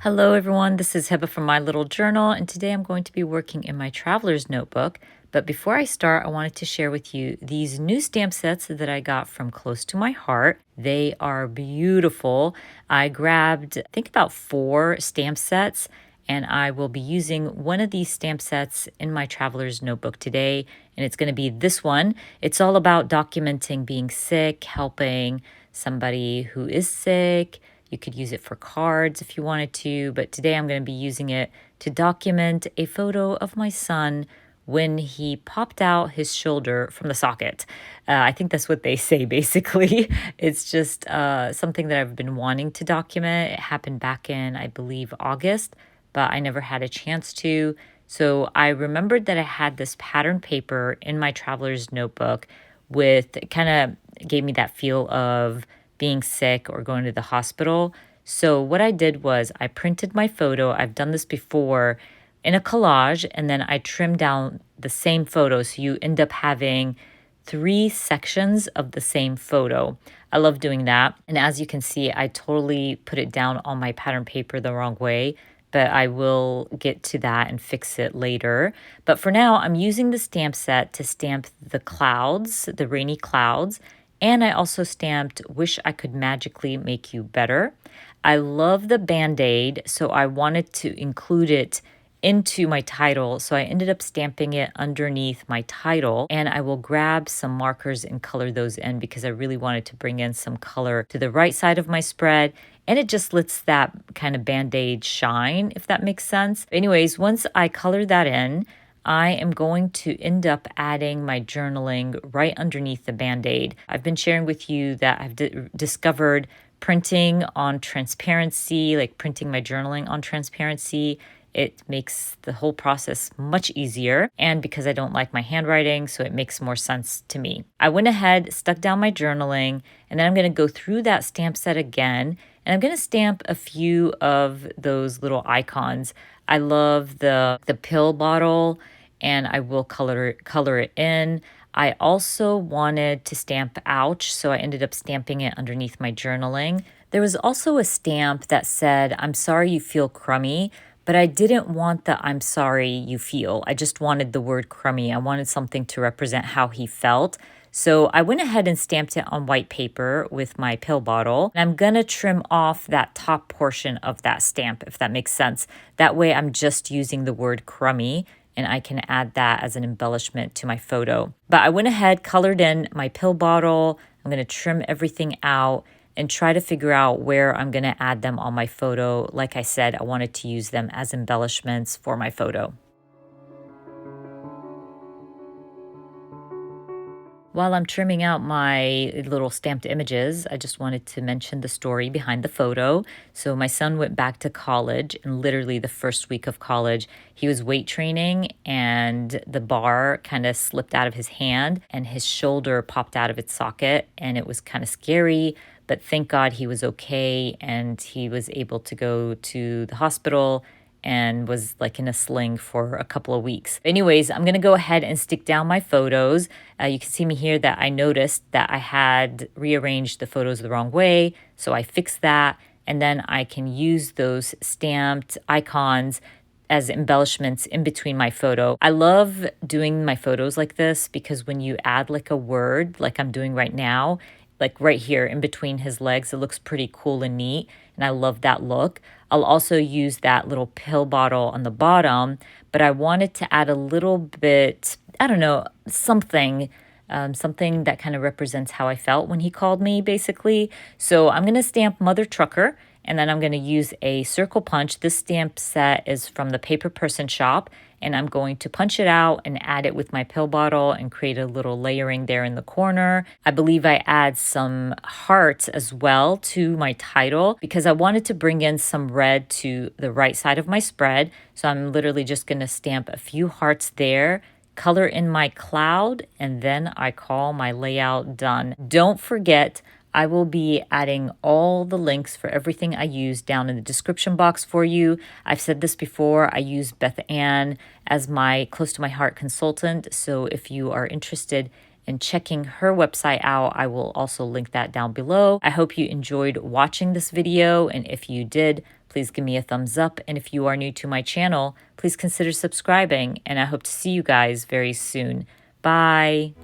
Hello everyone, this is Heba from My Little Journal, and today I'm going to be working in my traveler's notebook. But before I start, I wanted to share with you these new stamp sets that I got from Close to My Heart. They are beautiful. I grabbed, I think, about 4 stamp sets, and I will be using one of these stamp sets in my traveler's notebook today, and it's going to be this one. It's all about documenting being sick, helping somebody who is sick. You could use it for cards if you wanted to, but today I'm going to be using it to document a photo of my son when he popped out his shoulder from the socket. I think that's what they say, basically. It's just something that I've been wanting to document. It happened back in, I believe, August, but I never had a chance to. So I remembered that I had this pattern paper in my traveler's notebook with, it kind of gave me that feel of being sick or going to the hospital. So what I did was I printed my photo. I've done this before in a collage, and then I trimmed down the same photo. So you end up having 3 sections of the same photo. I love doing that. And as you can see, I totally put it down on my pattern paper the wrong way, but I will get to that and fix it later. But for now, I'm using the stamp set to stamp the clouds, the rainy clouds. And I also stamped Wish I Could Magically Make You Better. I love the Band-Aid, so I wanted to include it into my title. So I ended up stamping it underneath my title, and I will grab some markers and color those in because I really wanted to bring in some color to the right side of my spread. And it just lets that kind of Band-Aid shine, if that makes sense. Anyways, once I color that in, I am going to end up adding my journaling right underneath the Band-Aid. I've been sharing with you that I've discovered printing on transparency, like printing my journaling on transparency. It makes the whole process much easier, and because I don't like my handwriting, so it makes more sense to me. I went ahead, stuck down my journaling, and then I'm going to go through that stamp set again, and I'm going to stamp a few of those little icons. I love the pill bottle, and I will color it in. I also wanted to stamp ouch, so I ended up stamping it underneath my journaling. There was also a stamp that said, I'm sorry you feel crummy, but I didn't want the I'm sorry you feel. I just wanted the word crummy. I wanted something to represent how he felt. So I went ahead and stamped it on white paper with my pill bottle. And I'm going to trim off that top portion of that stamp, if that makes sense. That way I'm just using the word crummy, and I can add that as an embellishment to my photo. But I went ahead, colored in my pill bottle. I'm going to trim everything out and try to figure out where I'm going to add them on my photo. Like I said, I wanted to use them as embellishments for my photo. While I'm trimming out my little stamped images, I just wanted to mention the story behind the photo. So my son went back to college, and literally the first week of college, he was weight training and the bar kind of slipped out of his hand and his shoulder popped out of its socket, and it was kind of scary. But thank God he was okay, and he was able to go to the hospital and was like in a sling for a couple of weeks. Anyways, I'm going to go ahead and stick down my photos. You can see me here that I noticed that I had rearranged the photos the wrong way. So I fixed that, and then I can use those stamped icons as embellishments in between my photo. I love doing my photos like this because when you add like a word, like I'm doing right now, like right here in between his legs, it looks pretty cool and neat, and I love that look. I'll also use that little pill bottle on the bottom, but I wanted to add a little bit, I don't know, something that kind of represents how I felt when he called me, basically. So I'm going to stamp Mother Trucker, and then I'm going to use a circle punch. This stamp set is from the Paper Person shop, and I'm going to punch it out and add it with my pill bottle and create a little layering there in the corner. I believe I add some hearts as well to my title because I wanted to bring in some red to the right side of my spread. So I'm literally just going to stamp a few hearts there, color in my cloud, and then I call my layout done. Don't forget, I will be adding all the links for everything I use down in the description box for you. I've said this before, I use Beth Ann as my close to my heart consultant. So if you are interested in checking her website out, I will also link that down below. I hope you enjoyed watching this video, and if you did, please give me a thumbs up. And if you are new to my channel, please consider subscribing. And I hope to see you guys very soon. Bye.